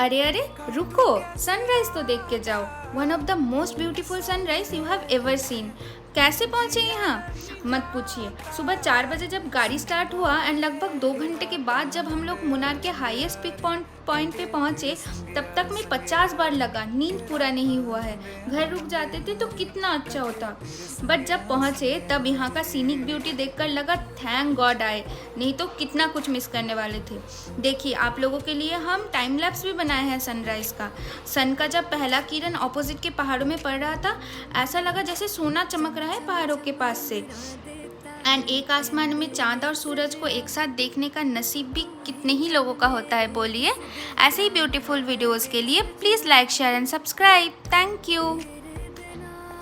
अरे अरे रुको, सनराइज तो देख के जाओ। One of the most beautiful sunrise you have ever seen. कैसे पहुंचे यहाँ मत पूछिए। सुबह 4 बजे जब गाड़ी स्टार्ट हुआ एंड लगभग 2 घंटे के बाद जब हम लोग मुन्नार के हाईएस्ट पिक पॉइंट पे पहुंचे, तब तक में 50 बार लगा, नींद पूरा नहीं हुआ है। घर रुक जाते थे तो कितना अच्छा होता। बट जब पहुंचे तब यहाँ का सीनिक ब्यूटी देखकर लगा थैंक गॉड आए, नहीं तो कितना कुछ मिस करने वाले थे। देखिए आप लोगों के लिए हम टाइम लैप्स भी बनाए हैं सनराइज का। सन का जब पहला किरण ऑपोजिट के पहाड़ों में पड़ रहा था, ऐसा लगा जैसे सोना चमक रहा है पहाड़ों के पास से। एंड एक आसमान में चांद और सूरज को एक साथ देखने का नसीब भी कितने ही लोगों का होता है बोलिए। ऐसे ही ब्यूटीफुल वीडियोस के लिए please like share and subscribe. Thank you.